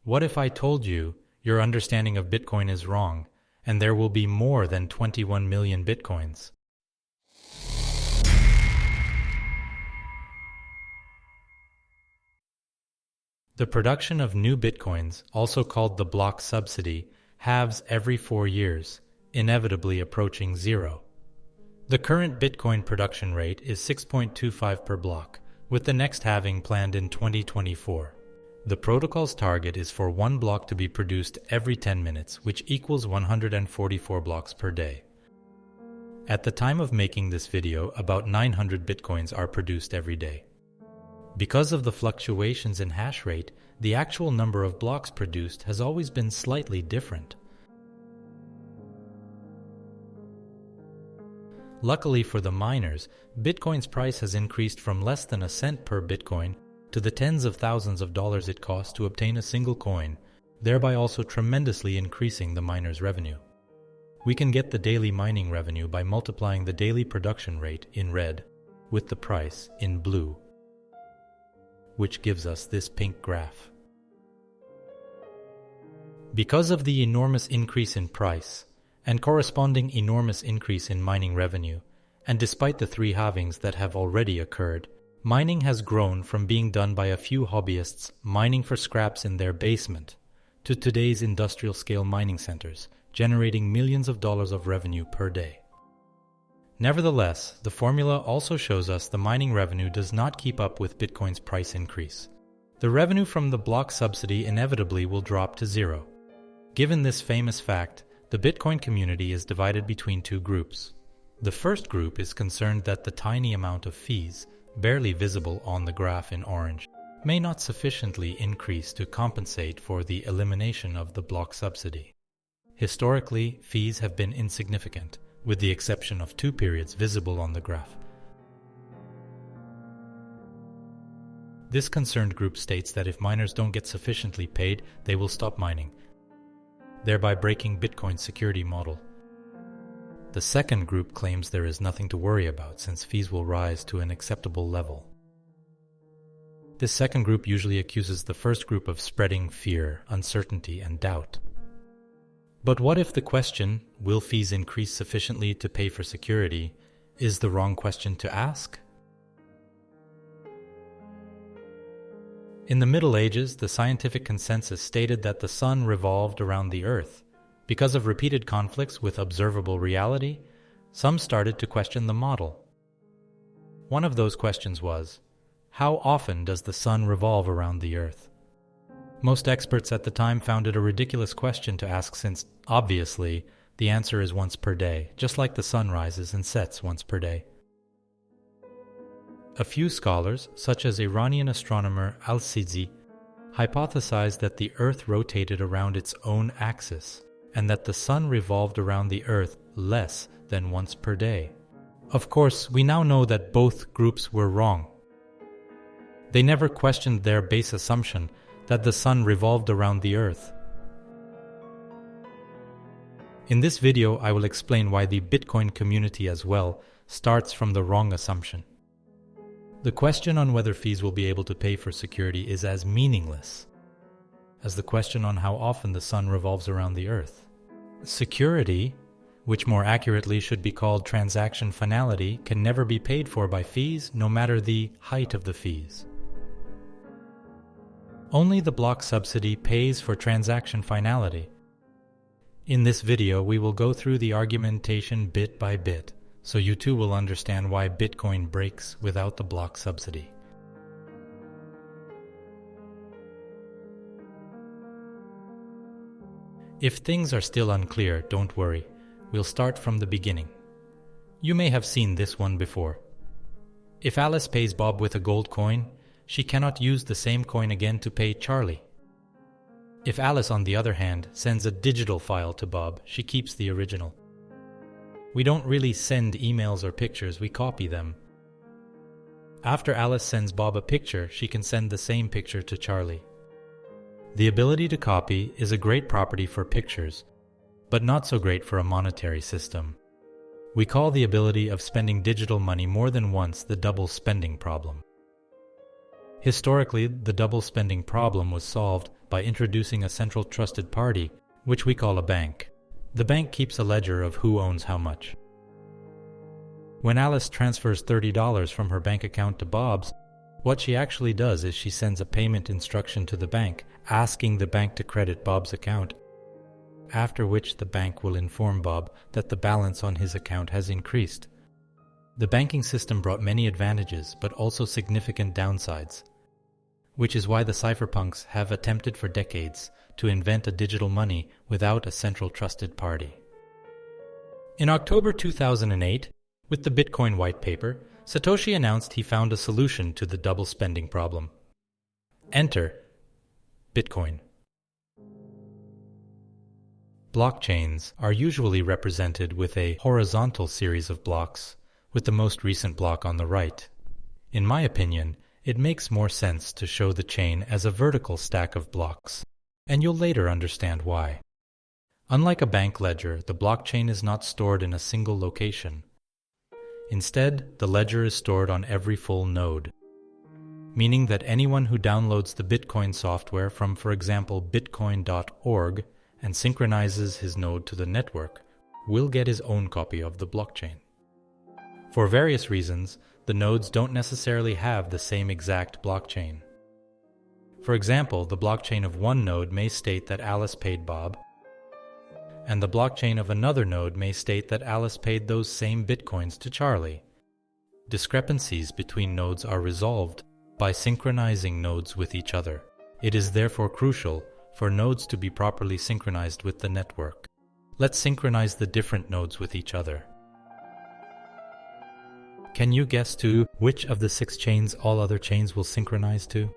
What if I told you your understanding of Bitcoin is wrong, and there will be more than 21 million Bitcoins? The production of new Bitcoins, also called the block subsidy, halves every 4 years, inevitably approaching zero. The current Bitcoin production rate is 6.25 per block, with the next halving planned in 2024. The protocol's target is for one block to be produced every 10 minutes, which equals 144 blocks per day. At the time of making this video, about 900 Bitcoins are produced every day. Because of the fluctuations in hash rate, the actual number of blocks produced has always been slightly different. Luckily for the miners, Bitcoin's price has increased from less than a cent per Bitcoin to the tens of thousands of dollars it costs to obtain a single coin, thereby also tremendously increasing the miners' revenue. We can get the daily mining revenue by multiplying the daily production rate in red with the price in blue, which gives us this pink graph. Because of the enormous increase in price and corresponding enormous increase in mining revenue, and despite the 3 halvings that have already occurred, mining has grown from being done by a few hobbyists mining for scraps in their basement to today's industrial-scale mining centers, generating millions of dollars of revenue per day. Nevertheless, the formula also shows us the mining revenue does not keep up with Bitcoin's price increase. The revenue from the block subsidy inevitably will drop to zero. Given this famous fact, the Bitcoin community is divided between 2 groups. The first group is concerned that the tiny amount of fees, barely visible on the graph in orange, may not sufficiently increase to compensate for the elimination of the block subsidy. Historically, fees have been insignificant, with the exception of 2 periods visible on the graph. This concerned group states that if miners don't get sufficiently paid, they will stop mining, thereby breaking Bitcoin's security model. The second group claims there is nothing to worry about since fees will rise to an acceptable level. This second group usually accuses the first group of spreading fear, uncertainty, and doubt. But what if the question, will fees increase sufficiently to pay for security, is the wrong question to ask? In the Middle Ages, the scientific consensus stated that the sun revolved around the earth. Because of repeated conflicts with observable reality, some started to question the model. One of those questions was, how often does the sun revolve around the earth? Most experts at the time found it a ridiculous question to ask since, obviously, the answer is once per day, just like the sun rises and sets once per day. A few scholars, such as Iranian astronomer Al-Sidzi, hypothesized that the earth rotated around its own axis, and that the sun revolved around the earth less than once per day. Of course, we now know that both groups were wrong. They never questioned their base assumption that the sun revolved around the earth. In this video, I will explain why the Bitcoin community as well starts from the wrong assumption. The question on whether fees will be able to pay for security is as meaningless as the question on how often the sun revolves around the earth. Security, which more accurately should be called transaction finality, can never be paid for by fees, no matter the height of the fees. Only the block subsidy pays for transaction finality. In this video, we will go through the argumentation bit by bit, so you too will understand why Bitcoin breaks without the block subsidy. If things are still unclear, don't worry. We'll start from the beginning. You may have seen this one before. If Alice pays Bob with a gold coin, she cannot use the same coin again to pay Charlie. If Alice, on the other hand, sends a digital file to Bob, she keeps the original. We don't really send emails or pictures, we copy them. After Alice sends Bob a picture, she can send the same picture to Charlie. The ability to copy is a great property for pictures, but not so great for a monetary system. We call the ability of spending digital money more than once the double spending problem. Historically, the double spending problem was solved by introducing a central trusted party, which we call a bank. The bank keeps a ledger of who owns how much. When Alice transfers $30 from her bank account to Bob's, what she actually does is she sends a payment instruction to the bank, asking the bank to credit Bob's account, after which the bank will inform Bob that the balance on his account has increased. The banking system brought many advantages, but also significant downsides, which is why the cypherpunks have attempted for decades to invent a digital money without a central trusted party. In October 2008, with the Bitcoin white paper, Satoshi announced he found a solution to the double spending problem. Enter Bitcoin. Blockchains are usually represented with a horizontal series of blocks, with the most recent block on the right. In my opinion, it makes more sense to show the chain as a vertical stack of blocks, and you'll later understand why. Unlike a bank ledger, the blockchain is not stored in a single location. Instead, the ledger is stored on every full node, meaning that anyone who downloads the Bitcoin software from, for example, bitcoin.org and synchronizes his node to the network will get his own copy of the blockchain. For various reasons, the nodes don't necessarily have the same exact blockchain. For example, the blockchain of one node may state that Alice paid Bob, and the blockchain of another node may state that Alice paid those same bitcoins to Charlie. Discrepancies between nodes are resolved by synchronizing nodes with each other. It is therefore crucial for nodes to be properly synchronized with the network. Let's synchronize the different nodes with each other. Can you guess to which of the 6 chains all other chains will synchronize to?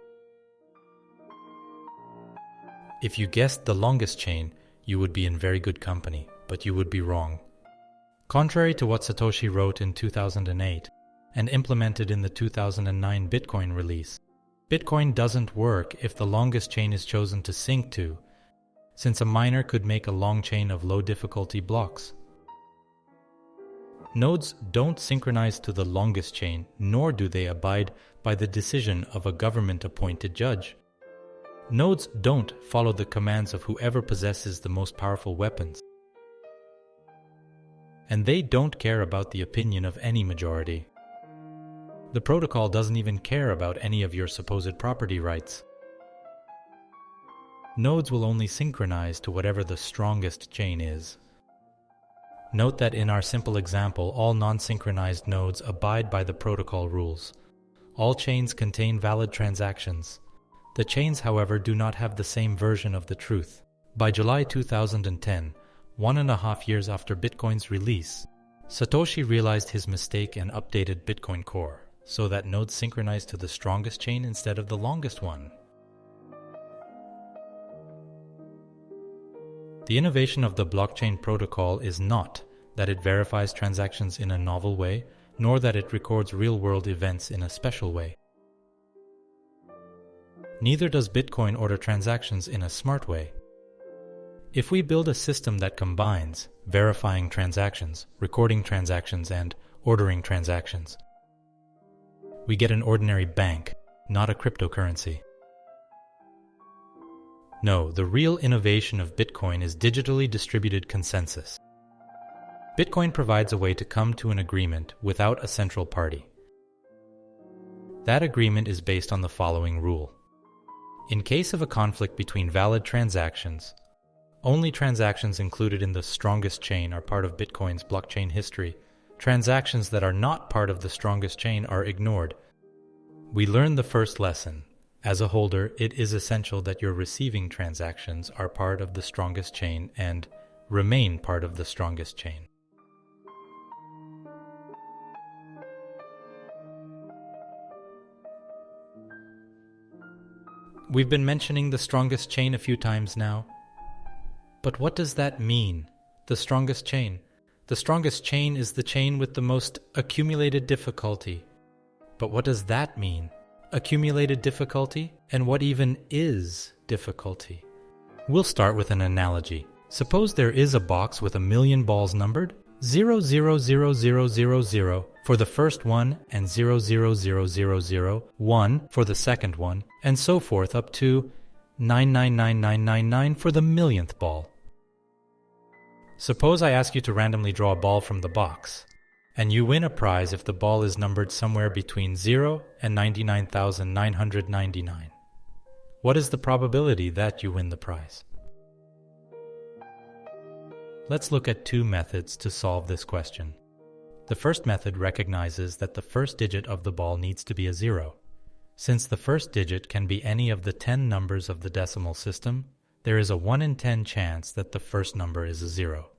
If you guessed the longest chain, you would be in very good company, but you would be wrong. Contrary to what Satoshi wrote in 2008 and implemented in the 2009 Bitcoin release, Bitcoin doesn't work if the longest chain is chosen to sync to, since a miner could make a long chain of low difficulty blocks. Nodes don't synchronize to the longest chain, nor do they abide by the decision of a government-appointed judge. Nodes don't follow the commands of whoever possesses the most powerful weapons. And they don't care about the opinion of any majority. The protocol doesn't even care about any of your supposed property rights. Nodes will only synchronize to whatever the strongest chain is. Note that in our simple example, all non-synchronized nodes abide by the protocol rules. All chains contain valid transactions. The chains, however, do not have the same version of the truth. By July 2010, 1.5 years after Bitcoin's release, Satoshi realized his mistake and updated Bitcoin Core, so that nodes synchronize to the strongest chain instead of the longest one. The innovation of the blockchain protocol is not that it verifies transactions in a novel way, nor that it records real-world events in a special way. Neither does Bitcoin order transactions in a smart way. If we build a system that combines verifying transactions, recording transactions, and ordering transactions, we get an ordinary bank, not a cryptocurrency. No, the real innovation of Bitcoin is digitally distributed consensus. Bitcoin provides a way to come to an agreement without a central party. That agreement is based on the following rule. In case of a conflict between valid transactions, only transactions included in the strongest chain are part of Bitcoin's blockchain history. Transactions that are not part of the strongest chain are ignored. We learned the first lesson. As a holder, it is essential that your receiving transactions are part of the strongest chain and remain part of the strongest chain. We've been mentioning the strongest chain a few times now. But what does that mean, the strongest chain? The strongest chain is the chain with the most accumulated difficulty. But what does that mean? Accumulated difficulty? And what even is difficulty? We'll start with an analogy. Suppose there is a box with 1,000,000 balls numbered 0,000,000 for the first one and 0,000,001 for the second one, and so forth up to 9999999 for the millionth ball. Suppose I ask you to randomly draw a ball from the box, and you win a prize if the ball is numbered somewhere between 0 and 99,999. What is the probability that you win the prize? Let's look at two methods to solve this question. The first method recognizes that the first digit of the ball needs to be a 0. Since the first digit can be any of the 10 numbers of the decimal system, there is a 1 in 10 chance that the first number is a 0.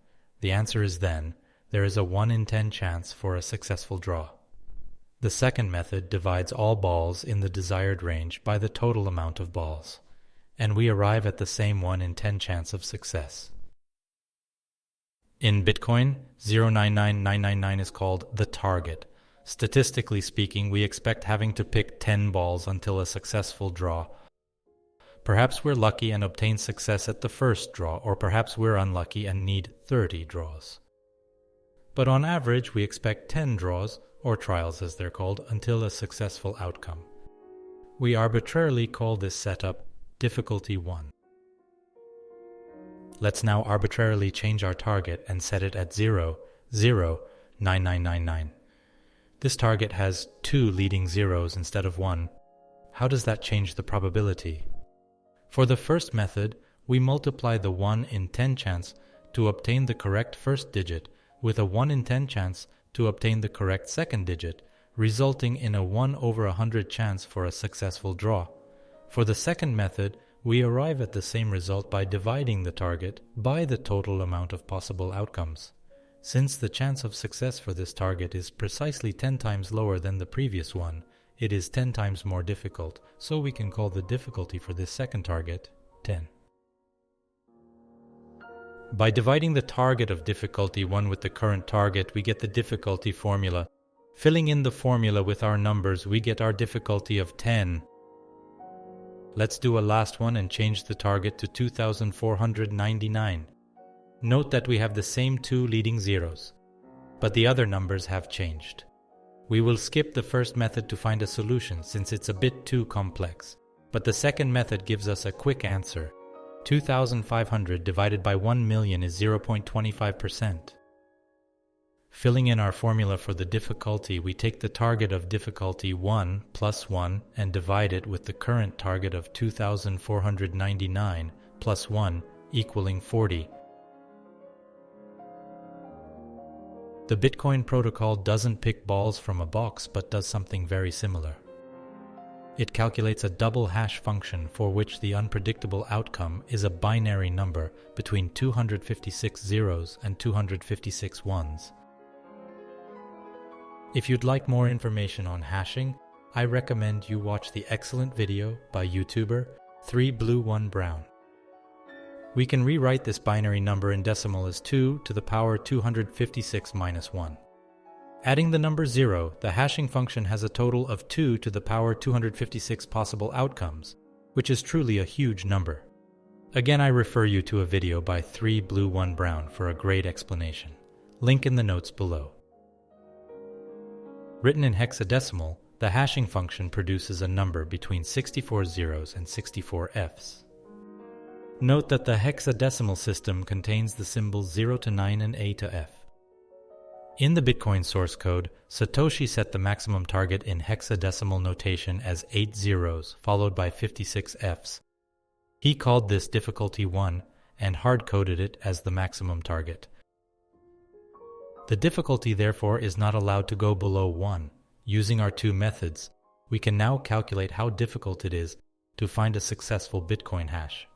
The answer is then, there is a 1 in 10 chance for a successful draw. The second method divides all balls in the desired range by the total amount of balls, and we arrive at the same 1 in 10 chance of success. In Bitcoin, 099999 is called the target. Statistically speaking, we expect having to pick 10 balls until a successful draw. Perhaps we're lucky and obtain success at the first draw, or perhaps we're unlucky and need 30 draws. But on average, we expect 10 draws, or trials as they're called, until a successful outcome. We arbitrarily call this setup difficulty 1. Let's now arbitrarily change our target and set it at 0,09999. This target has 2 leading zeros instead of 1. How does that change the probability? For the first method, we multiply the 1 in 10 chance to obtain the correct first digit with a 1 in 10 chance to obtain the correct second digit, resulting in a 1 over 100 chance for a successful draw. For the second method, we arrive at the same result by dividing the target by the total amount of possible outcomes. Since the chance of success for this target is precisely 10 times lower than the previous one, it is 10 times more difficult, so we can call the difficulty for this second target 10. By dividing the target of difficulty 1 with the current target, we get the difficulty formula. Filling in the formula with our numbers, we get our difficulty of 10. Let's do a last one and change the target to 2,499. Note that we have the same 2 leading zeros, but the other numbers have changed. We will skip the first method to find a solution since it's a bit too complex, but the second method gives us a quick answer. 2,500 divided by 1 million is 0.25%. Filling in our formula for the difficulty, we take the target of difficulty 1 plus 1 and divide it with the current target of 2,499 plus 1 equaling 40. The Bitcoin protocol doesn't pick balls from a box but does something very similar. It calculates a double hash function for which the unpredictable outcome is a binary number between 256 zeros and 256 ones. If you'd like more information on hashing, I recommend you watch the excellent video by YouTuber 3Blue1Brown. We can rewrite this binary number in decimal as 2 to the power 256 minus 1. Adding the number 0, the hashing function has a total of 2 to the power 256 possible outcomes, which is truly a huge number. Again, I refer you to a video by 3Blue1Brown for a great explanation. Link in the notes below. Written in hexadecimal, the hashing function produces a number between 64 zeros and 64 Fs. Note that the hexadecimal system contains the symbols 0 to 9 and A to F. In the Bitcoin source code, Satoshi set the maximum target in hexadecimal notation as 8 zeros followed by 56 Fs. He called this difficulty 1 and hard-coded it as the maximum target. The difficulty therefore is not allowed to go below 1. Using our two methods, we can now calculate how difficult it is to find a successful Bitcoin hash.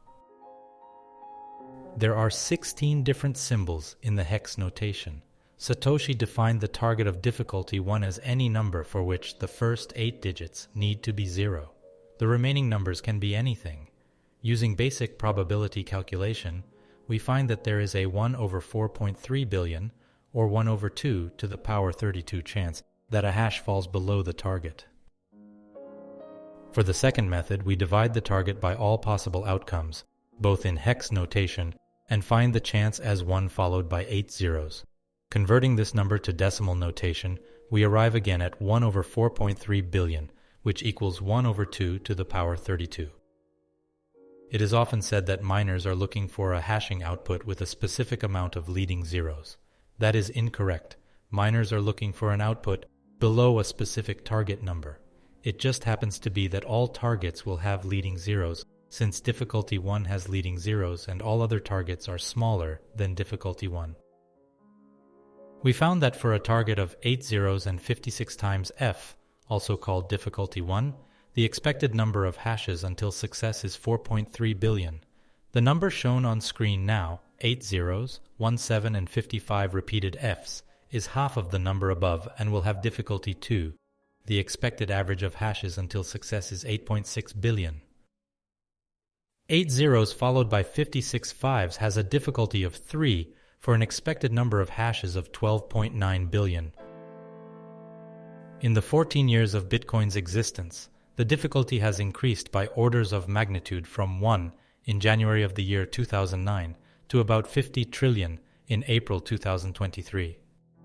There are 16 different symbols in the hex notation. Satoshi defined the target of difficulty 1 as any number for which the first 8 digits need to be 0. The remaining numbers can be anything. Using basic probability calculation, we find that there is a 1 over 4.3 billion, or 1 over 2 to the power 32 chance that a hash falls below the target. For the second method, we divide the target by all possible outcomes, both in hex notation, and find the chance as 1 followed by 8 zeros. Converting this number to decimal notation, we arrive again at 1 over 4.3 billion, which equals 1 over 2 to the power 32. It is often said that miners are looking for a hashing output with a specific amount of leading zeros. That is incorrect. Miners are looking for an output below a specific target number. It just happens to be that all targets will have leading zeros, since difficulty 1 has leading zeros and all other targets are smaller than difficulty 1. We found that for a target of 8 zeros and 56 times f, also called difficulty 1, the expected number of hashes until success is 4.3 billion. The number shown on screen now, 8 zeros, 17 and 55 repeated f's, is half of the number above and will have difficulty 2. The expected average of hashes until success is 8.6 billion. 8 zeros followed by 56 fives has a difficulty of 3 for an expected number of hashes of 12.9 billion. In the 14 years of Bitcoin's existence, the difficulty has increased by orders of magnitude from 1 in January of the year 2009 to about 50 trillion in April 2023.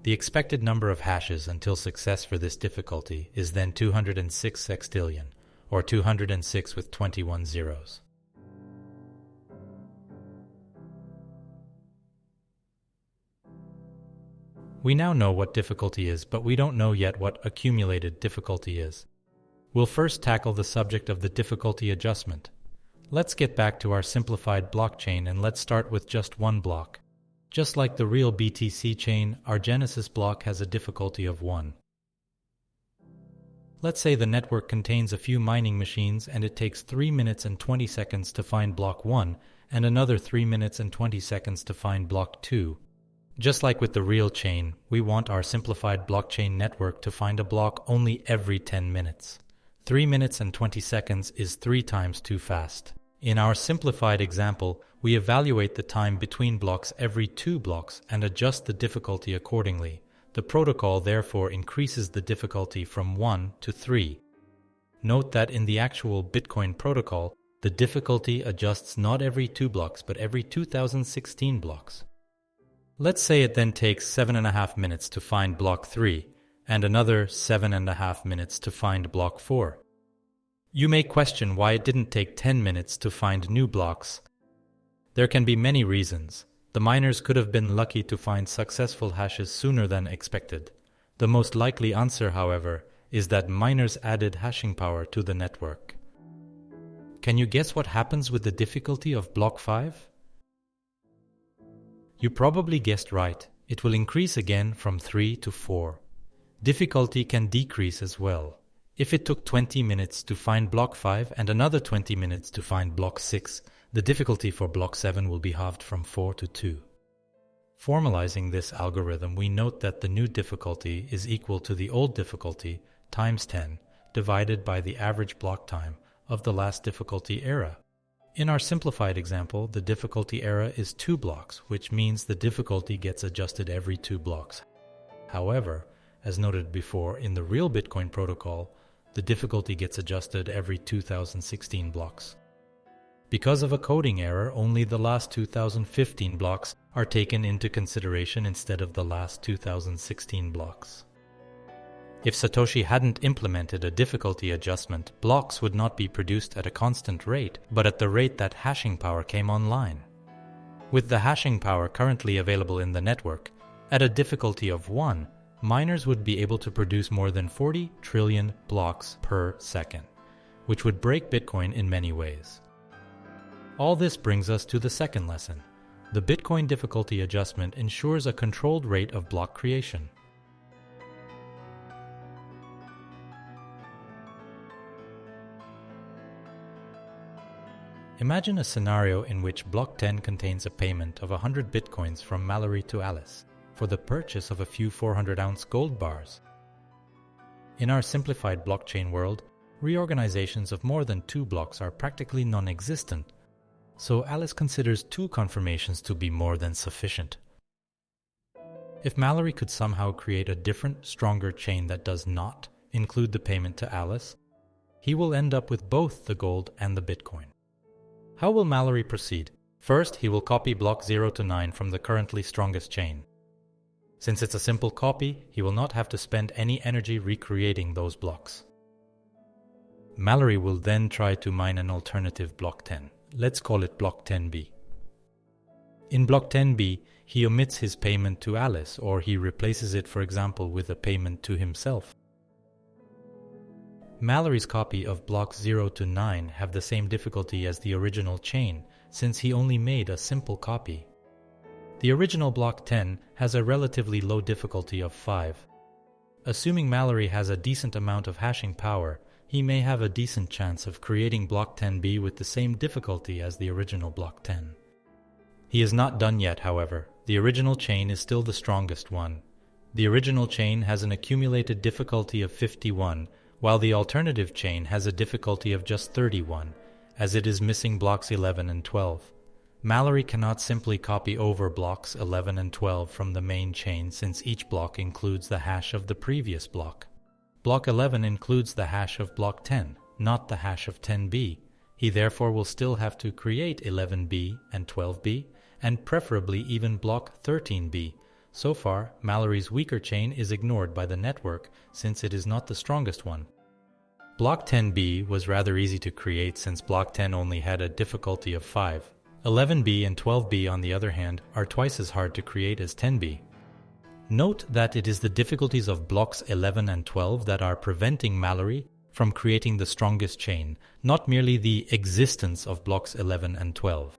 The expected number of hashes until success for this difficulty is then 206 sextillion, or 206 with 21 zeros. We now know what difficulty is, but we don't know yet what accumulated difficulty is. We'll first tackle the subject of the difficulty adjustment. Let's get back to our simplified blockchain and let's start with just one block. Just like the real BTC chain, our Genesis block has a difficulty of 1. Let's say the network contains a few mining machines and it takes 3 minutes and 20 seconds to find block 1 and another 3 minutes and 20 seconds to find block 2. Just like with the real chain, we want our simplified blockchain network to find a block only every 10 minutes. 3 minutes and 20 seconds is 3 times too fast. In our simplified example, we evaluate the time between blocks every 2 blocks and adjust the difficulty accordingly. The protocol therefore increases the difficulty from 1 to 3. Note that in the actual Bitcoin protocol, the difficulty adjusts not every 2 blocks but every 2016 blocks. Let's say it then takes 7.5 minutes to find block 3 and another 7.5 minutes to find block 4. You may question why it didn't take 10 minutes to find new blocks. There can be many reasons. The miners could have been lucky to find successful hashes sooner than expected. The most likely answer, however, is that miners added hashing power to the network. Can you guess what happens with the difficulty of block 5? You probably guessed right. It will increase again from 3 to 4. Difficulty can decrease as well. If it took 20 minutes to find block 5 and another 20 minutes to find block 6, the difficulty for block 7 will be halved from 4 to 2. Formalizing this algorithm, we note that the new difficulty is equal to the old difficulty times 10 divided by the average block time of the last difficulty era. In our simplified example, the difficulty era is 2 blocks, which means the difficulty gets adjusted every 2 blocks. However, as noted before, in the real Bitcoin protocol, the difficulty gets adjusted every 2016 blocks. Because of a coding error, only the last 2015 blocks are taken into consideration instead of the last 2016 blocks. If Satoshi hadn't implemented a difficulty adjustment, blocks would not be produced at a constant rate, but at the rate that hashing power came online. With the hashing power currently available in the network, at a difficulty of 1, miners would be able to produce more than 40 trillion blocks per second, which would break Bitcoin in many ways. All this brings us to the second lesson. The Bitcoin difficulty adjustment ensures a controlled rate of block creation. Imagine a scenario in which block 10 contains a payment of 100 Bitcoins from Mallory to Alice for the purchase of a few 400-ounce gold bars. In our simplified blockchain world, reorganizations of more than 2 blocks are practically non-existent, so Alice considers 2 confirmations to be more than sufficient. If Mallory could somehow create a different, stronger chain that does not include the payment to Alice, he will end up with both the gold and the Bitcoin. How will Mallory proceed? First, he will copy block 0 to 9 from the currently strongest chain. Since it's a simple copy, he will not have to spend any energy recreating those blocks. Mallory will then try to mine an alternative block 10, let's call it block 10b. In block 10b, he omits his payment to Alice, or he replaces it, for example, with a payment to himself. Mallory's copy of blocks 0 to 9 have the same difficulty as the original chain, since he only made a simple copy. The original block 10 has a relatively low difficulty of 5. Assuming Mallory has a decent amount of hashing power, he may have a decent chance of creating block 10b with the same difficulty as the original block 10. He is not done yet, however. The original chain is still the strongest one. The original chain has an accumulated difficulty of 51, while the alternative chain has a difficulty of just 31, as it is missing blocks 11 and 12. Mallory cannot simply copy over blocks 11 and 12 from the main chain, since each block includes the hash of the previous block. Block 11 includes the hash of block 10, not the hash of 10b. He therefore will still have to create 11b and 12b, and preferably even block 13b. So far, Mallory's weaker chain is ignored by the network, since it is not the strongest one. Block 10b was rather easy to create, since block 10 only had a difficulty of 5. 11b and 12b, on the other hand, are twice as hard to create as 10b. Note that it is the difficulties of blocks 11 and 12 that are preventing Mallory from creating the strongest chain, not merely the existence of blocks 11 and 12.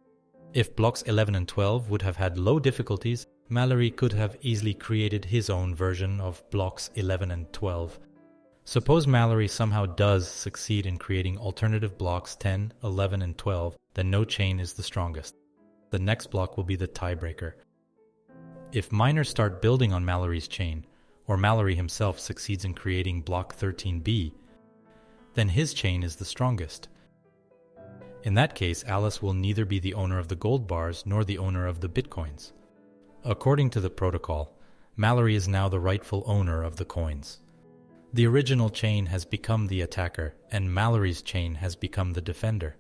If blocks 11 and 12 would have had low difficulties, Mallory could have easily created his own version of blocks 11 and 12. Suppose Mallory somehow does succeed in creating alternative blocks 10, 11, and 12, then no chain is the strongest. The next block will be the tiebreaker. If miners start building on Mallory's chain, or Mallory himself succeeds in creating block 13b, then his chain is the strongest. In that case, Alice will neither be the owner of the gold bars nor the owner of the bitcoins. According to the protocol, Mallory is now the rightful owner of the coins. The original chain has become the attacker, and Mallory's chain has become the defender.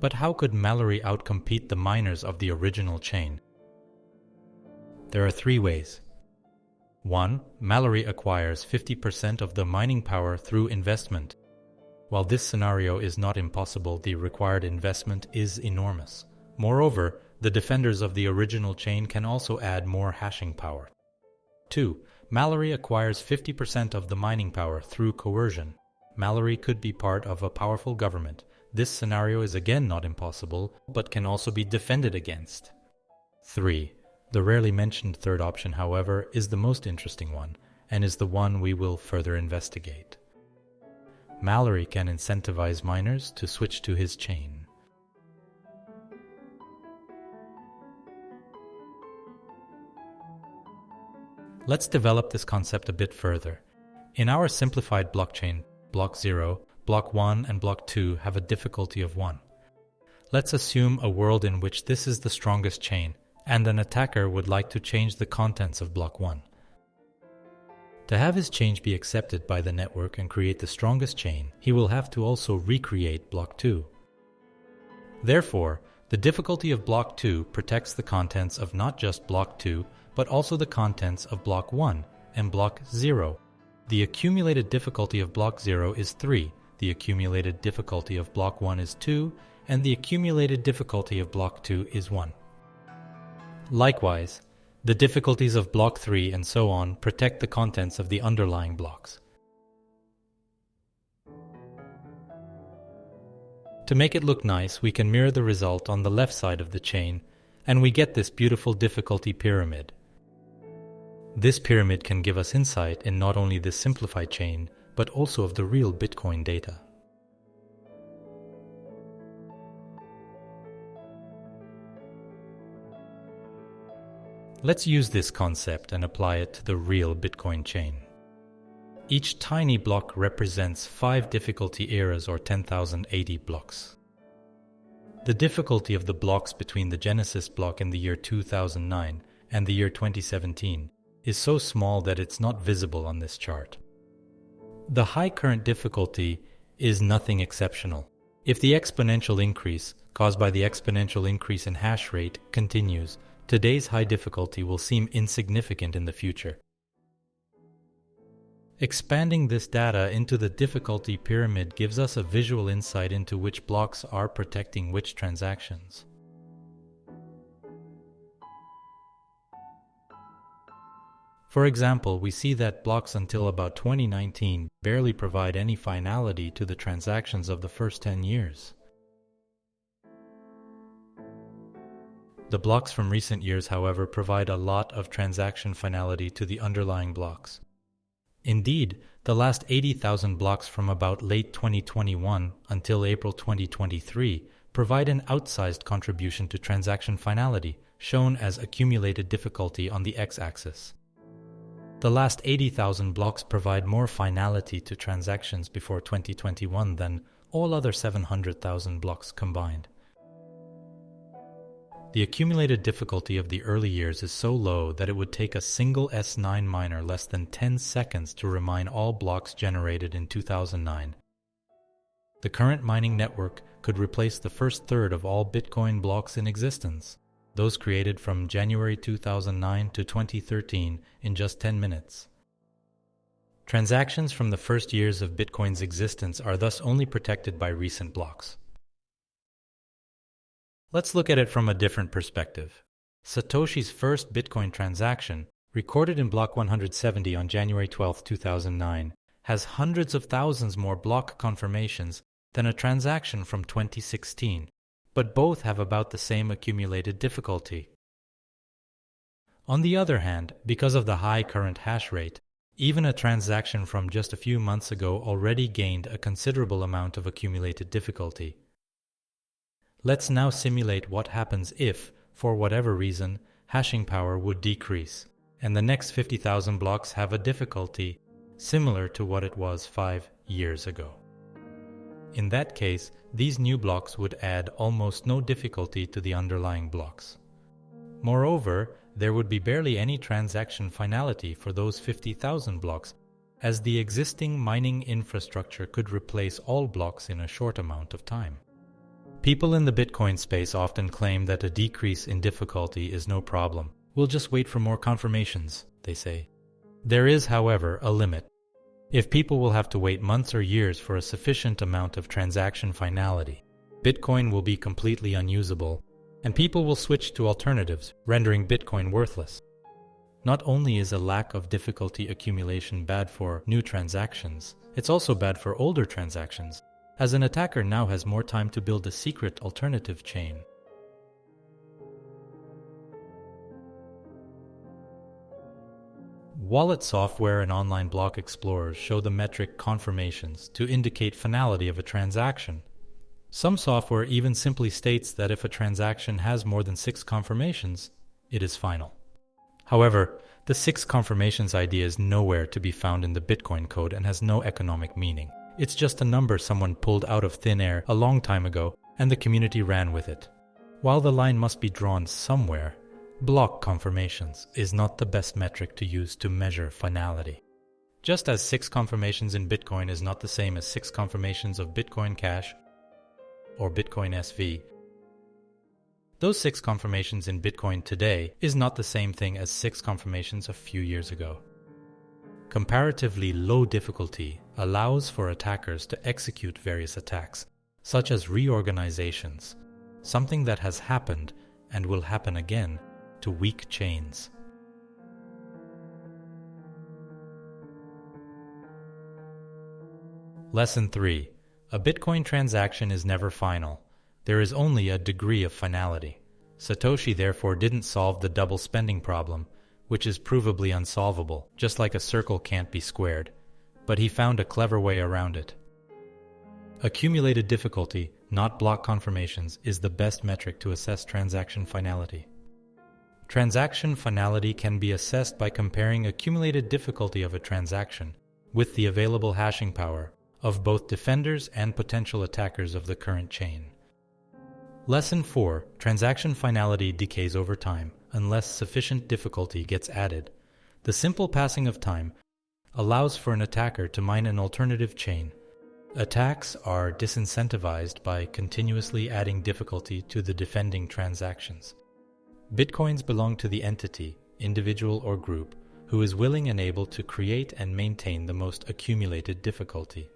But how could Mallory outcompete the miners of the original chain? There are 3 ways. 1. Mallory acquires 50% of the mining power through investment. While this scenario is not impossible, the required investment is enormous. Moreover, the defenders of the original chain can also add more hashing power. 2. Mallory acquires 50% of the mining power through coercion. Mallory could be part of a powerful government. This scenario is again not impossible, but can also be defended against. 3. The rarely mentioned third option, however, is the most interesting one, and is the one we will further investigate. Mallory can incentivize miners to switch to his chain. Let's develop this concept a bit further. In our simplified blockchain, block 0, block 1, and block 2 have a difficulty of 1. Let's assume a world in which this is the strongest chain, and an attacker would like to change the contents of block 1. To have his change be accepted by the network and create the strongest chain, he will have to also recreate block 2. Therefore, the difficulty of block 2 protects the contents of not just block 2, but also the contents of block 1 and block 0. The accumulated difficulty of block 0 is 3, the accumulated difficulty of block 1 is 2, and the accumulated difficulty of block 2 is 1. Likewise, the difficulties of block 3 and so on protect the contents of the underlying blocks. To make it look nice, we can mirror the result on the left side of the chain, and we get this beautiful difficulty pyramid. This pyramid can give us insight in not only this simplified chain, but also of the real Bitcoin data. Let's use this concept and apply it to the real Bitcoin chain. Each tiny block represents 5 difficulty eras or 10,080 blocks. The difficulty of the blocks between the Genesis block in the year 2009 and the year 2017 is so small that it's not visible on this chart. The high current difficulty is nothing exceptional. If the exponential increase caused by the exponential increase in hash rate continues, today's high difficulty will seem insignificant in the future. Expanding this data into the difficulty pyramid gives us a visual insight into which blocks are protecting which transactions. For example, we see that blocks until about 2019 barely provide any finality to the transactions of the first 10 years. The blocks from recent years, however, provide a lot of transaction finality to the underlying blocks. Indeed, the last 80,000 blocks from about late 2021 until April 2023 provide an outsized contribution to transaction finality, shown as accumulated difficulty on the x-axis. The last 80,000 blocks provide more finality to transactions before 2021 than all other 700,000 blocks combined. The accumulated difficulty of the early years is so low that it would take a single S9 miner less than 10 seconds to remine all blocks generated in 2009. The current mining network could replace the first third of all Bitcoin blocks in existence, those created from January 2009 to 2013, in just 10 minutes. Transactions from the first years of Bitcoin's existence are thus only protected by recent blocks. Let's look at it from a different perspective. Satoshi's first Bitcoin transaction, recorded in block 170 on January 12, 2009, has hundreds of thousands more block confirmations than a transaction from 2016, but both have about the same accumulated difficulty. On the other hand, because of the high current hash rate, even a transaction from just a few months ago already gained a considerable amount of accumulated difficulty. Let's now simulate what happens if, for whatever reason, hashing power would decrease, and the next 50,000 blocks have a difficulty similar to what it was 5 years ago. In that case, these new blocks would add almost no difficulty to the underlying blocks. Moreover, there would be barely any transaction finality for those 50,000 blocks, as the existing mining infrastructure could replace all blocks in a short amount of time. People in the Bitcoin space often claim that a decrease in difficulty is no problem. We'll just wait for more confirmations, they say. There is, however, a limit. If people will have to wait months or years for a sufficient amount of transaction finality, Bitcoin will be completely unusable, and people will switch to alternatives, rendering Bitcoin worthless. Not only is a lack of difficulty accumulation bad for new transactions, it's also bad for older transactions, as an attacker now has more time to build a secret alternative chain. Wallet software and online block explorers show the metric confirmations to indicate finality of a transaction. Some software even simply states that if a transaction has more than 6 confirmations, it is final. However, the 6 confirmations idea is nowhere to be found in the Bitcoin code and has no economic meaning. It's just a number someone pulled out of thin air a long time ago, and the community ran with it. While the line must be drawn somewhere, block confirmations is not the best metric to use to measure finality. Just as 6 confirmations in Bitcoin is not the same as 6 confirmations of Bitcoin Cash or Bitcoin SV, those 6 confirmations in Bitcoin today is not the same thing as 6 confirmations a few years ago. Comparatively low difficulty allows for attackers to execute various attacks, such as reorganizations, something that has happened and will happen again to weak chains. Lesson 3. A Bitcoin transaction is never final. There is only a degree of finality. Satoshi therefore didn't solve the double spending problem, which is provably unsolvable, just like a circle can't be squared, but he found a clever way around it. Accumulated difficulty, not block confirmations, is the best metric to assess transaction finality. Transaction finality can be assessed by comparing accumulated difficulty of a transaction with the available hashing power of both defenders and potential attackers of the current chain. Lesson 4. Transaction finality decays over time unless sufficient difficulty gets added. The simple passing of time allows for an attacker to mine an alternative chain. Attacks are disincentivized by continuously adding difficulty to the defending transactions. Bitcoins belong to the entity, individual or group, who is willing and able to create and maintain the most accumulated difficulty.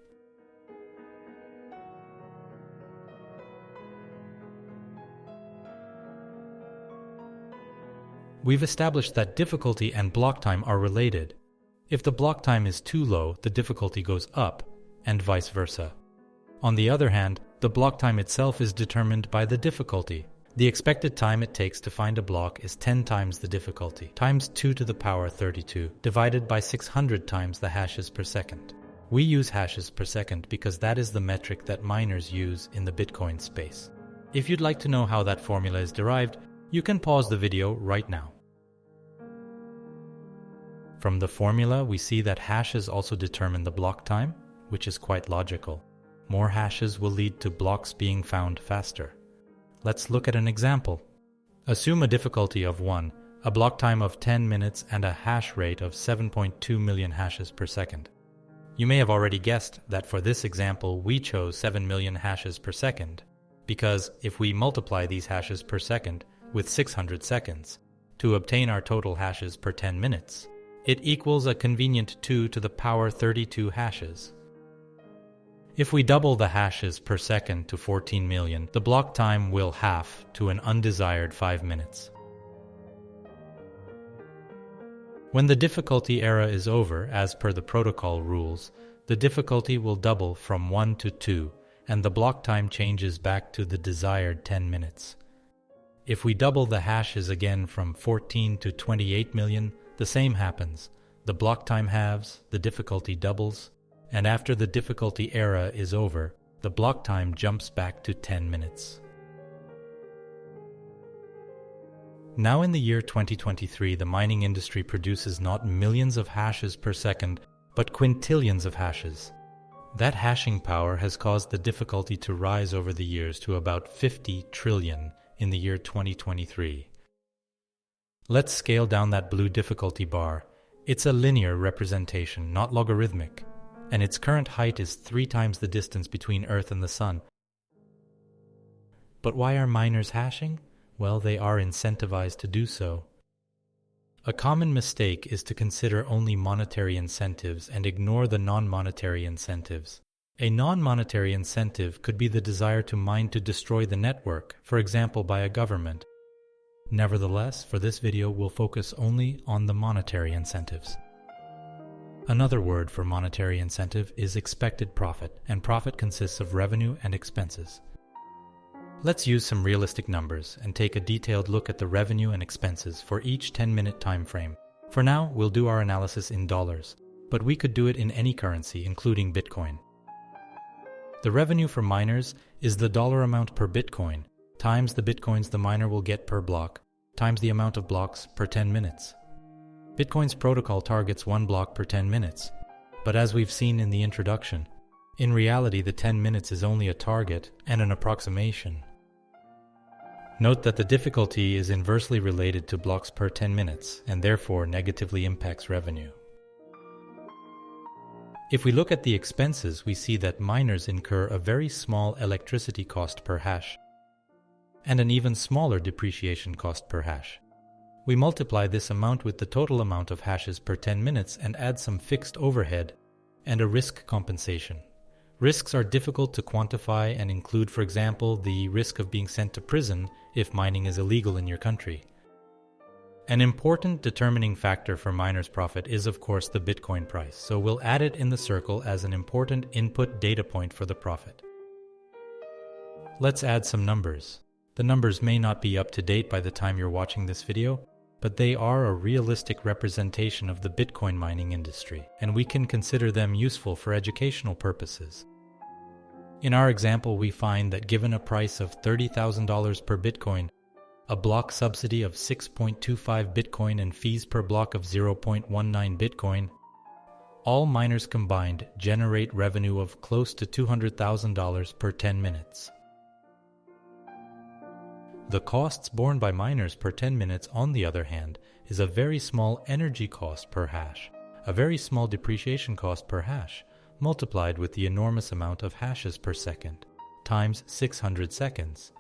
We've established that difficulty and block time are related. If the block time is too low, the difficulty goes up, and vice versa. On the other hand, the block time itself is determined by the difficulty. The expected time it takes to find a block is 10 times the difficulty, times 2 to the power 32, divided by 600 times the hashes per second. We use hashes per second because that is the metric that miners use in the Bitcoin space. If you'd like to know how that formula is derived, you can pause the video right now. From the formula, we see that hashes also determine the block time, which is quite logical. More hashes will lead to blocks being found faster. Let's look at an example. Assume a difficulty of 1, a block time of 10 minutes, and a hash rate of 7.2 million hashes per second. You may have already guessed that for this example, we chose 7 million hashes per second, because if we multiply these hashes per second with 600 seconds to obtain our total hashes per 10 minutes, it equals a convenient 2 to the power 32 hashes. If we double the hashes per second to 14 million, the block time will halve to an undesired 5 minutes. When the difficulty era is over, as per the protocol rules, the difficulty will double from 1 to 2, and the block time changes back to the desired 10 minutes. If we double the hashes again from 14 to 28 million, the same happens. The block time halves, the difficulty doubles, and after the difficulty era is over, the block time jumps back to 10 minutes. Now in the year 2023, the mining industry produces not millions of hashes per second, but quintillions of hashes. That hashing power has caused the difficulty to rise over the years to about 50 trillion in the year 2023. Let's scale down that blue difficulty bar. It's a linear representation, not logarithmic, and its current height is 3 times the distance between Earth and the Sun. But why are miners hashing? Well, they are incentivized to do so. A common mistake is to consider only monetary incentives and ignore the non-monetary incentives. A non-monetary incentive could be the desire to mine to destroy the network, for example by a government. Nevertheless, for this video, we'll focus only on the monetary incentives. Another word for monetary incentive is expected profit, and profit consists of revenue and expenses. Let's use some realistic numbers and take a detailed look at the revenue and expenses for each 10-minute time frame. For now, we'll do our analysis in dollars, but we could do it in any currency, including Bitcoin. The revenue for miners is the dollar amount per Bitcoin times the Bitcoins the miner will get per block times the amount of blocks per 10 minutes. Bitcoin's protocol targets 1 block per 10 minutes, but as we've seen in the introduction, in reality the 10 minutes is only a target and an approximation. Note that the difficulty is inversely related to blocks per 10 minutes and therefore negatively impacts revenue. If we look at the expenses, we see that miners incur a very small electricity cost per hash and an even smaller depreciation cost per hash. We multiply this amount with the total amount of hashes per 10 minutes and add some fixed overhead and a risk compensation. Risks are difficult to quantify and include, for example, the risk of being sent to prison if mining is illegal in your country. An important determining factor for miners' profit is, of course, the Bitcoin price, so we'll add it in the circle as an important input data point for the profit. Let's add some numbers. The numbers may not be up to date by the time you're watching this video, but they are a realistic representation of the Bitcoin mining industry, and we can consider them useful for educational purposes. In our example, we find that given a price of $30,000 per Bitcoin, a block subsidy of 6.25 Bitcoin and fees per block of 0.19 Bitcoin, all miners combined generate revenue of close to $200,000 per 10 minutes. The costs borne by miners per 10 minutes, on the other hand, is a very small energy cost per hash, a very small depreciation cost per hash, multiplied with the enormous amount of hashes per second, times 600 seconds.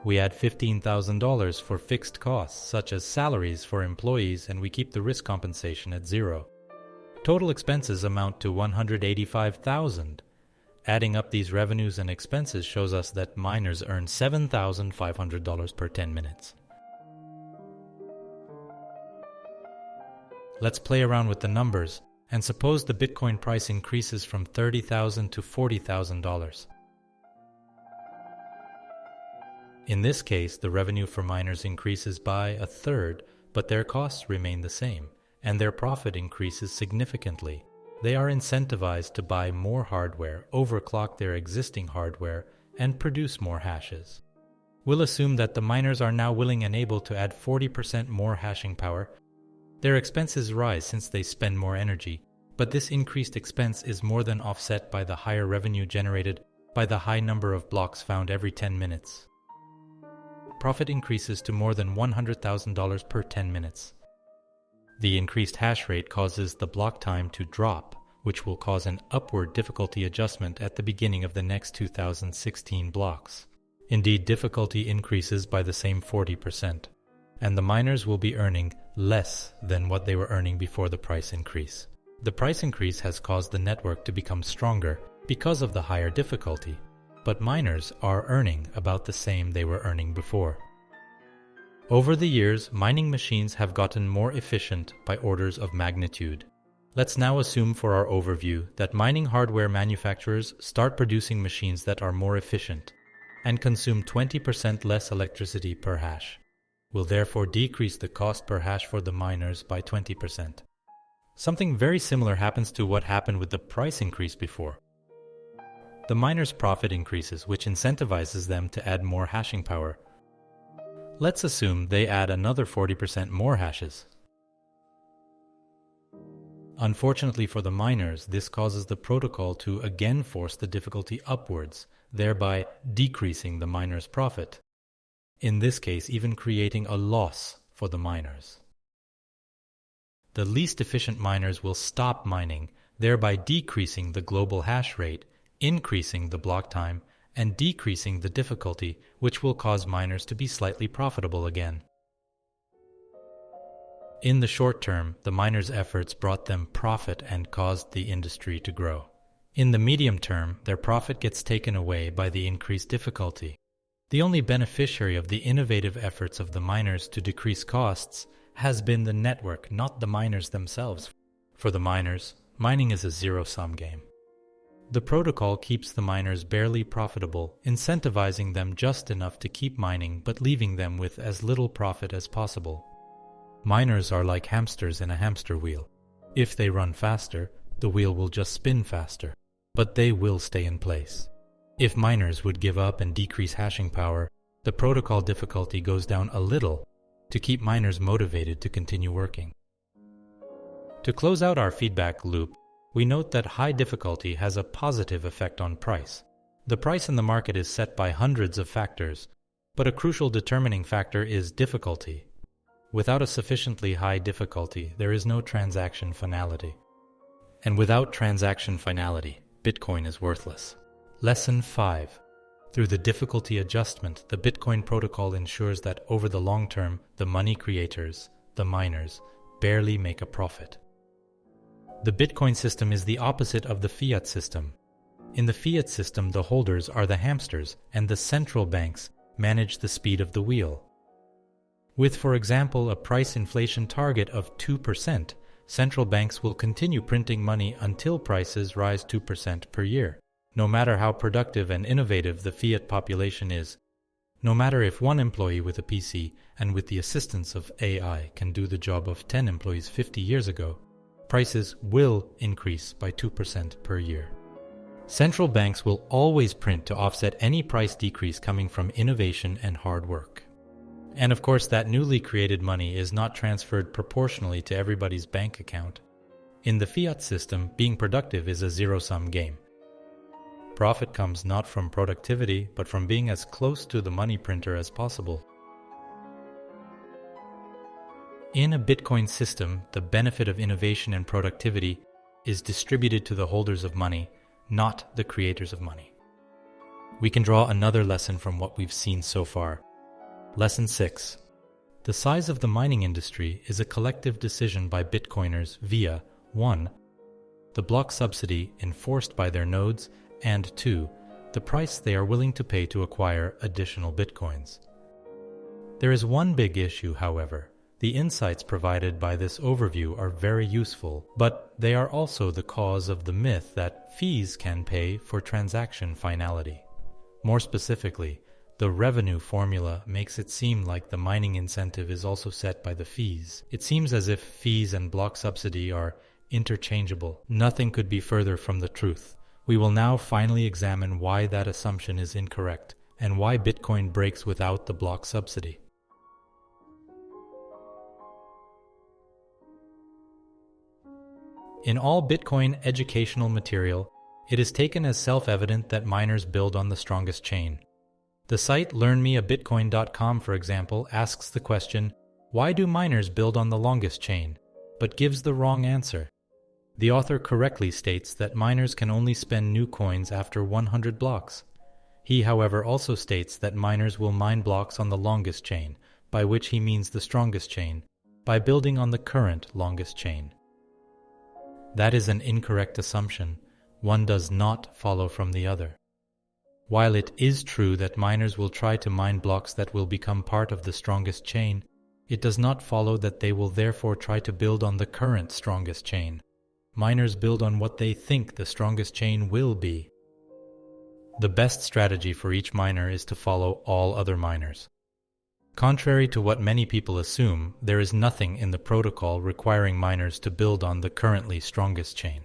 We add $15,000 for fixed costs such as salaries for employees, and we keep the risk compensation at zero. Total expenses amount to $185,000. Adding up these revenues and expenses shows us that miners earn $7,500 per 10 minutes. Let's play around with the numbers and suppose the Bitcoin price increases from $30,000 to $40,000. In this case, the revenue for miners increases by a third, but their costs remain the same, and their profit increases significantly. They are incentivized to buy more hardware, overclock their existing hardware, and produce more hashes. We'll assume that the miners are now willing and able to add 40% more hashing power. Their expenses rise since they spend more energy, but this increased expense is more than offset by the higher revenue generated by the high number of blocks found every 10 minutes. Profit increases to more than $100,000 per 10 minutes. The increased hash rate causes the block time to drop, which will cause an upward difficulty adjustment at the beginning of the next 2016 blocks. Indeed, difficulty increases by the same 40%, and the miners will be earning less than what they were earning before the price increase. The price increase has caused the network to become stronger because of the higher difficulty, but miners are earning about the same they were earning before. Over the years, mining machines have gotten more efficient by orders of magnitude. Let's now assume for our overview that mining hardware manufacturers start producing machines that are more efficient and consume 20% less electricity per hash. Will therefore decrease the cost per hash for the miners by 20%. Something very similar happens to what happened with the price increase before. The miners' profit increases, which incentivizes them to add more hashing power. Let's assume they add another 40% more hashes. Unfortunately for the miners, this causes the protocol to again force the difficulty upwards, thereby decreasing the miners' profit. In this case, even creating a loss for the miners. The least efficient miners will stop mining, thereby decreasing the global hash rate, increasing the block time, and decreasing the difficulty, which will cause miners to be slightly profitable again. In the short term, the miners' efforts brought them profit and caused the industry to grow. In the medium term, their profit gets taken away by the increased difficulty. The only beneficiary of the innovative efforts of the miners to decrease costs has been the network, not the miners themselves. For the miners, mining is a zero-sum game. The protocol keeps the miners barely profitable, incentivizing them just enough to keep mining but leaving them with as little profit as possible. Miners are like hamsters in a hamster wheel. If they run faster, the wheel will just spin faster, but they will stay in place. If miners would give up and decrease hashing power, the protocol difficulty goes down a little to keep miners motivated to continue working. To close out our feedback loop, we note that high difficulty has a positive effect on price. The price in the market is set by hundreds of factors, but a crucial determining factor is difficulty. Without a sufficiently high difficulty, there is no transaction finality. And without transaction finality, Bitcoin is worthless. Lesson 5. Through the difficulty adjustment, the Bitcoin protocol ensures that over the long term, the money creators, the miners, barely make a profit. The Bitcoin system is the opposite of the fiat system. In the fiat system, the holders are the hamsters, and the central banks manage the speed of the wheel. With, for example, a price inflation target of 2%, central banks will continue printing money until prices rise 2% per year. No matter how productive and innovative the fiat population is, no matter if one employee with a PC and with the assistance of AI can do the job of 10 employees 50 years ago, prices will increase by 2% per year. Central banks will always print to offset any price decrease coming from innovation and hard work. And of course, that newly created money is not transferred proportionally to everybody's bank account. In the fiat system, being productive is a zero-sum game. Profit comes not from productivity, but from being as close to the money printer as possible. In a Bitcoin system, the benefit of innovation and productivity is distributed to the holders of money, not the creators of money. We can draw another lesson from what we've seen so far. Lesson 6. The size of the mining industry is a collective decision by Bitcoiners via 1. The block subsidy enforced by their nodes, and 2. The price they are willing to pay to acquire additional Bitcoins. There is one big issue, however. The insights provided by this overview are very useful, but they are also the cause of the myth that fees can pay for transaction finality. More specifically, the revenue formula makes it seem like the mining incentive is also set by the fees. It seems as if fees and block subsidy are interchangeable. Nothing could be further from the truth. We will now finally examine why that assumption is incorrect and why Bitcoin breaks without the block subsidy. In all Bitcoin educational material, it is taken as self-evident that miners build on the strongest chain. The site learnmeabitcoin.com, for example, asks the question, why do miners build on the longest chain, but gives the wrong answer. The author correctly states that miners can only spend new coins after 100 blocks. He, however, also states that miners will mine blocks on the longest chain, by which he means the strongest chain, by building on the current longest chain. That is an incorrect assumption. One does not follow from the other. While it is true that miners will try to mine blocks that will become part of the strongest chain, it does not follow that they will therefore try to build on the current strongest chain. Miners build on what they think the strongest chain will be. The best strategy for each miner is to follow all other miners. Contrary to what many people assume, there is nothing in the protocol requiring miners to build on the currently strongest chain.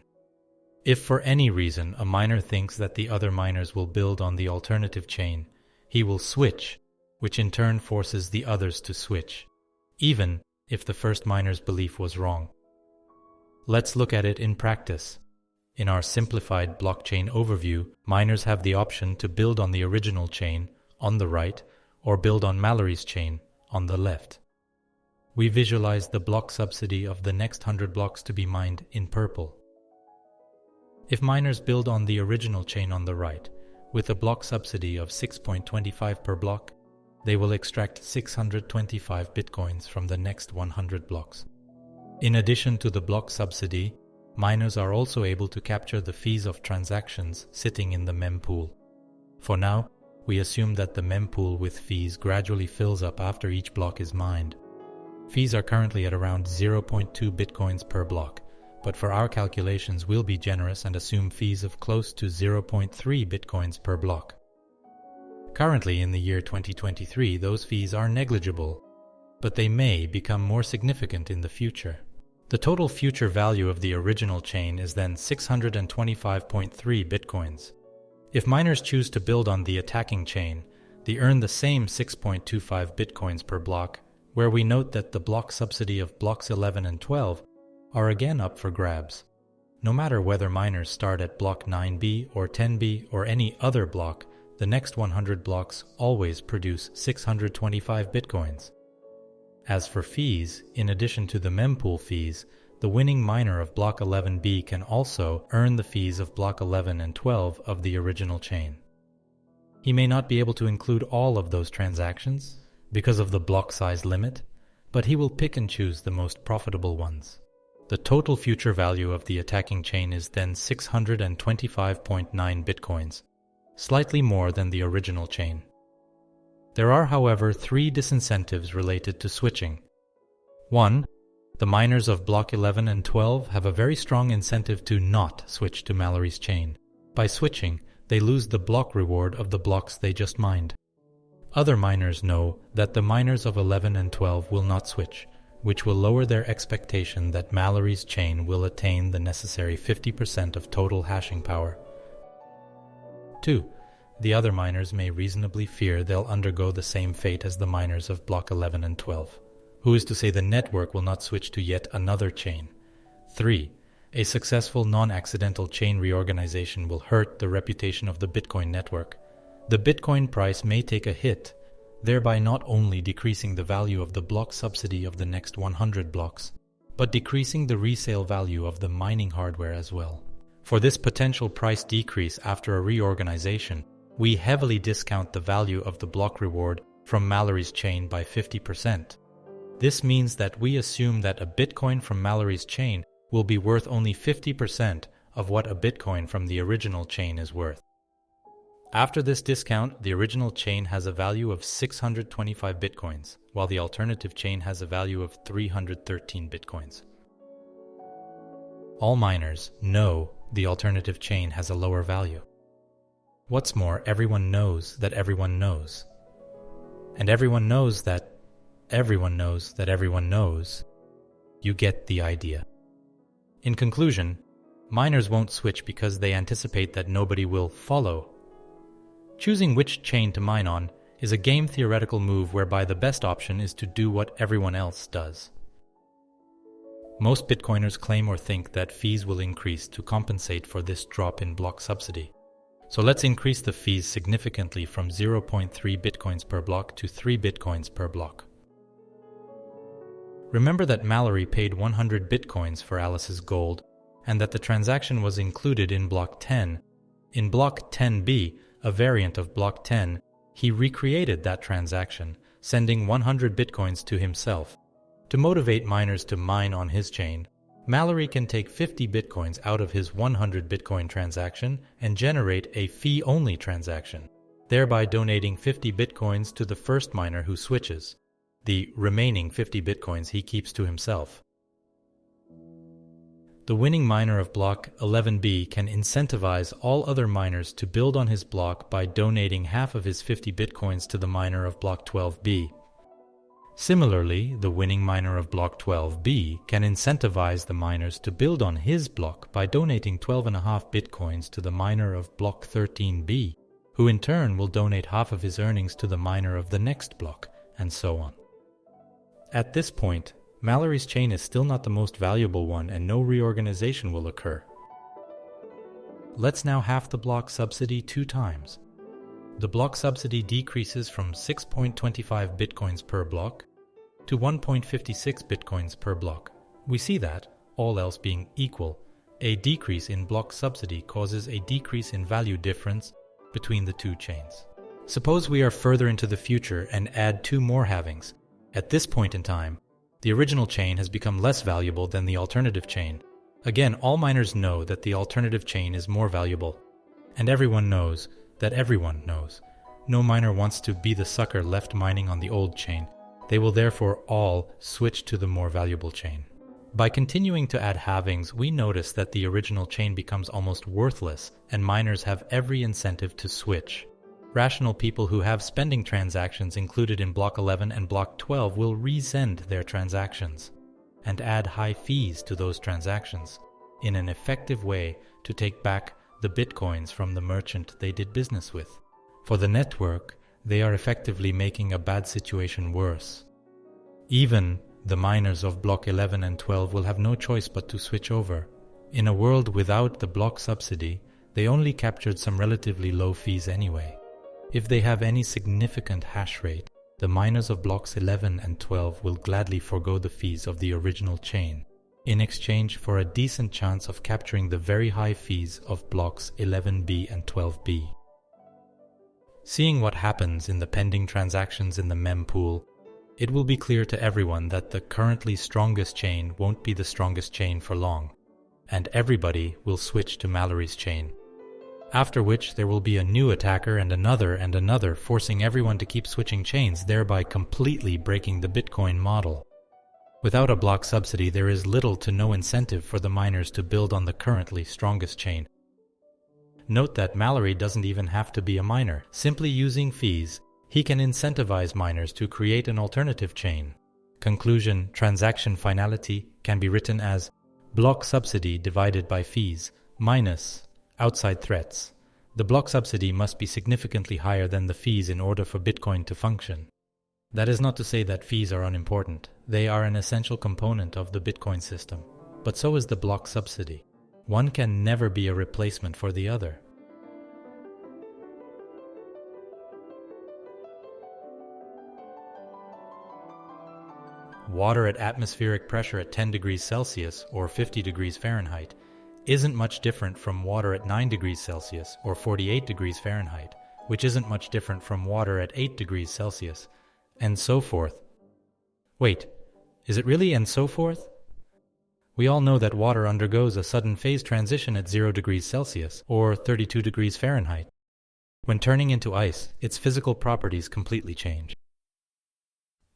If for any reason a miner thinks that the other miners will build on the alternative chain, he will switch, which in turn forces the others to switch, even if the first miner's belief was wrong. Let's look at it in practice. In our simplified blockchain overview, miners have the option to build on the original chain, on the right, or build on Mallory's chain, on the left. We visualize the block subsidy of the next 100 blocks to be mined in purple. If miners build on the original chain on the right, with a block subsidy of 6.25 per block, they will extract 625 Bitcoins from the next 100 blocks. In addition to the block subsidy, miners are also able to capture the fees of transactions sitting in the mempool. For now, we assume that the mempool with fees gradually fills up after each block is mined. Fees are currently at around 0.2 Bitcoins per block, but for our calculations we'll be generous and assume fees of close to 0.3 Bitcoins per block. Currently in the year 2023, those fees are negligible, but they may become more significant in the future. The total future value of the original chain is then 625.3 Bitcoins. If miners choose to build on the attacking chain, they earn the same 6.25 Bitcoins per block, where we note that the block subsidy of blocks 11 and 12 are again up for grabs. No matter whether miners start at block 9B or 10B or any other block, the next 100 blocks always produce 625 Bitcoins. As for fees, in addition to the mempool fees, the winning miner of block 11B can also earn the fees of block 11 and 12 of the original chain. He may not be able to include all of those transactions because of the block size limit, but he will pick and choose the most profitable ones. The total future value of the attacking chain is then 625.9 Bitcoins, slightly more than the original chain. There are, however, 3 disincentives related to switching. 1. The miners of block 11 and 12 have a very strong incentive to not switch to Mallory's chain. By switching, they lose the block reward of the blocks they just mined. Other miners know that the miners of 11 and 12 will not switch, which will lower their expectation that Mallory's chain will attain the necessary 50% of total hashing power. 2. The other miners may reasonably fear they'll undergo the same fate as the miners of block 11 and 12. Who is to say the network will not switch to yet another chain? 3. A successful non-accidental chain reorganization will hurt the reputation of the Bitcoin network. The Bitcoin price may take a hit, thereby not only decreasing the value of the block subsidy of the next 100 blocks, but decreasing the resale value of the mining hardware as well. For this potential price decrease after a reorganization, we heavily discount the value of the block reward from Mallory's chain by 50%. This means that we assume that a Bitcoin from Mallory's chain will be worth only 50% of what a Bitcoin from the original chain is worth. After this discount, the original chain has a value of 625 Bitcoins, while the alternative chain has a value of 313 Bitcoins. All miners know the alternative chain has a lower value. What's more, everyone knows that everyone knows. And everyone knows that everyone knows that everyone knows. You get the idea. In conclusion, miners won't switch because they anticipate that nobody will follow. Choosing which chain to mine on is a game theoretical move whereby the best option is to do what everyone else does. Most Bitcoiners claim or think that fees will increase to compensate for this drop in block subsidy. So let's increase the fees significantly from 0.3 Bitcoins per block to 3 Bitcoins per block. Remember that Mallory paid 100 Bitcoins for Alice's gold and that the transaction was included in block 10. In block 10b, a variant of block 10, he recreated that transaction, sending 100 Bitcoins to himself. To motivate miners to mine on his chain, Mallory can take 50 Bitcoins out of his 100 Bitcoin transaction and generate a fee-only transaction, thereby donating 50 Bitcoins to the first miner who switches. The remaining 50 Bitcoins he keeps to himself. The winning miner of block 11b can incentivize all other miners to build on his block by donating half of his 50 Bitcoins to the miner of block 12b. Similarly, the winning miner of block 12b can incentivize the miners to build on his block by donating 12.5 Bitcoins to the miner of block 13b, who in turn will donate half of his earnings to the miner of the next block, and so on. At this point, Mallory's chain is still not the most valuable one and no reorganization will occur. Let's now halve the block subsidy 2 times. The block subsidy decreases from 6.25 Bitcoins per block to 1.56 Bitcoins per block. We see that, all else being equal, a decrease in block subsidy causes a decrease in value difference between the two chains. Suppose we are further into the future and add 2 more halvings. At this point in time, the original chain has become less valuable than the alternative chain. Again, all miners know that the alternative chain is more valuable. And everyone knows that everyone knows. No miner wants to be the sucker left mining on the old chain. They will therefore all switch to the more valuable chain. By continuing to add halvings, we notice that the original chain becomes almost worthless and miners have every incentive to switch. Rational people who have spending transactions included in block 11 and block 12 will resend their transactions and add high fees to those transactions in an effective way to take back the Bitcoins from the merchant they did business with. For the network, they are effectively making a bad situation worse. Even the miners of block 11 and 12 will have no choice but to switch over. In a world without the block subsidy, they only captured some relatively low fees anyway. If they have any significant hash rate, the miners of blocks 11 and 12 will gladly forego the fees of the original chain in exchange for a decent chance of capturing the very high fees of blocks 11b and 12b. Seeing what happens in the pending transactions in the mempool, it will be clear to everyone that the currently strongest chain won't be the strongest chain for long, and everybody will switch to Mallory's chain. After which there will be a new attacker and another, forcing everyone to keep switching chains, thereby completely breaking the Bitcoin model. Without a block subsidy, there is little to no incentive for the miners to build on the currently strongest chain. Note that Mallory doesn't even have to be a miner. Simply using fees, he can incentivize miners to create an alternative chain. Conclusion: transaction finality can be written as block subsidy divided by fees minus outside threats. The block subsidy must be significantly higher than the fees in order for Bitcoin to function. That is not to say that fees are unimportant. They are an essential component of the Bitcoin system. But so is the block subsidy. One can never be a replacement for the other. Water at atmospheric pressure at 10 degrees Celsius or 50 degrees Fahrenheit isn't much different from water at 9 degrees Celsius or 48 degrees Fahrenheit, which isn't much different from water at 8 degrees Celsius, and so forth. Wait, is it really and so forth? We all know that water undergoes a sudden phase transition at 0 degrees Celsius, or 32 degrees Fahrenheit. When turning into ice, its physical properties completely change.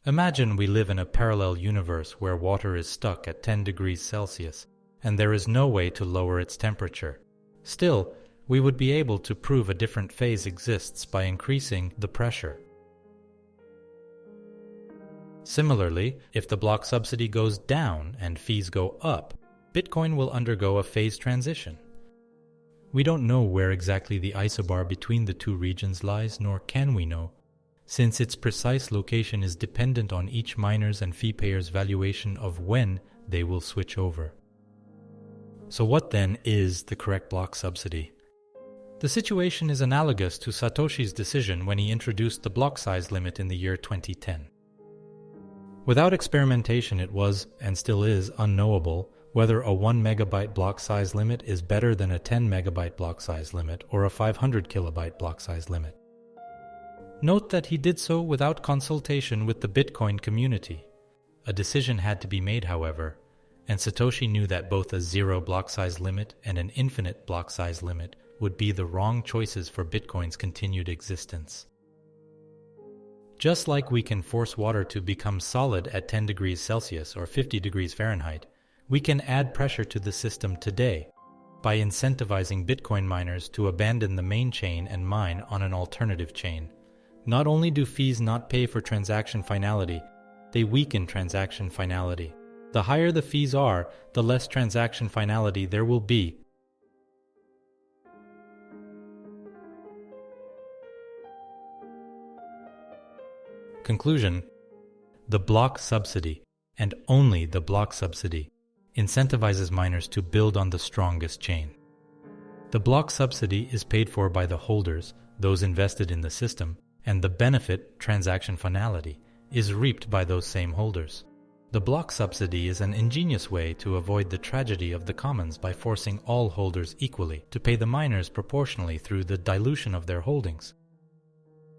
Imagine we live in a parallel universe where water is stuck at 10 degrees Celsius, and there is no way to lower its temperature. Still, we would be able to prove a different phase exists by increasing the pressure. Similarly, if the block subsidy goes down and fees go up, Bitcoin will undergo a phase transition. We don't know where exactly the isobar between the two regions lies, nor can we know, since its precise location is dependent on each miner's and fee payer's valuation of when they will switch over. So what then is the correct block subsidy? The situation is analogous to Satoshi's decision when he introduced the block size limit in the year 2010. Without experimentation, it was, and still is, unknowable whether a 1 megabyte block size limit is better than a 10 megabyte block size limit or a 500 kilobyte block size limit. Note that he did so without consultation with the Bitcoin community. A decision had to be made, however, and Satoshi knew that both a 0 block size limit and an infinite block size limit would be the wrong choices for Bitcoin's continued existence. Just like we can force water to become solid at 10 degrees Celsius or 50 degrees Fahrenheit, we can add pressure to the system today by incentivizing Bitcoin miners to abandon the main chain and mine on an alternative chain. Not only do fees not pay for transaction finality, they weaken transaction finality. The higher the fees are, the less transaction finality there will be. Conclusion: the block subsidy, and only the block subsidy, incentivizes miners to build on the strongest chain. The block subsidy is paid for by the holders, those invested in the system, and the benefit, transaction finality, is reaped by those same holders. The block subsidy is an ingenious way to avoid the tragedy of the commons by forcing all holders equally to pay the miners proportionally through the dilution of their holdings.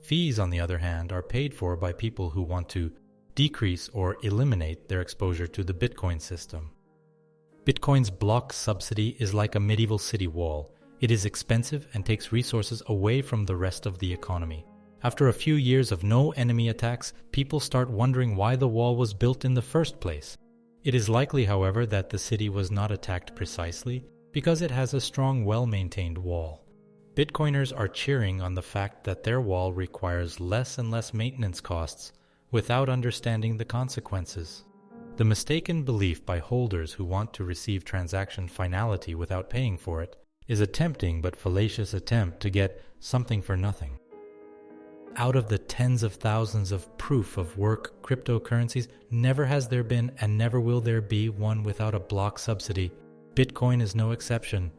Fees, on the other hand, are paid for by people who want to decrease or eliminate their exposure to the Bitcoin system. Bitcoin's block subsidy is like a medieval city wall. It is expensive and takes resources away from the rest of the economy. After a few years of no enemy attacks, people start wondering why the wall was built in the first place. It is likely, however, that the city was not attacked precisely because it has a strong, well-maintained wall. Bitcoiners are cheering on the fact that their wall requires less and less maintenance costs without understanding the consequences. The mistaken belief by holders who want to receive transaction finality without paying for it is a tempting but fallacious attempt to get something for nothing. Out of the tens of thousands of proof-of-work cryptocurrencies, never has there been and never will there be one without a block subsidy. Bitcoin is no exception.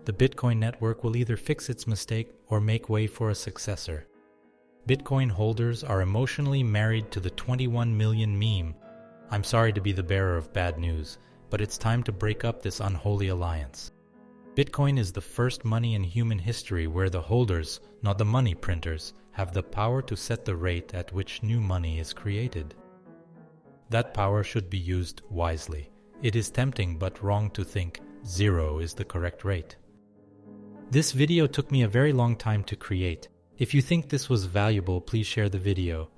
The Bitcoin network will either fix its mistake or make way for a successor. Bitcoin holders are emotionally married to the 21 million meme. I'm sorry to be the bearer of bad news, but it's time to break up this unholy alliance. Bitcoin is the first money in human history where the holders, not the money printers, have the power to set the rate at which new money is created. That power should be used wisely. It is tempting but wrong to think 0 is the correct rate. This video took me a very long time to create. If you think this was valuable, please share the video.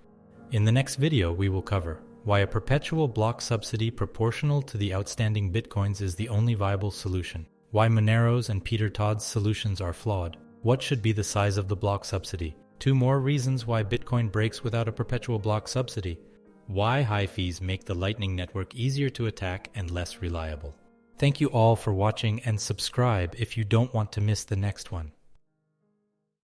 In the next video, we will cover why a perpetual block subsidy proportional to the outstanding bitcoins is the only viable solution, why Monero's and Peter Todd's solutions are flawed, what should be the size of the block subsidy, 2 more reasons why Bitcoin breaks without a perpetual block subsidy, why high fees make the Lightning Network easier to attack and less reliable. Thank you all for watching, and subscribe if you don't want to miss the next one.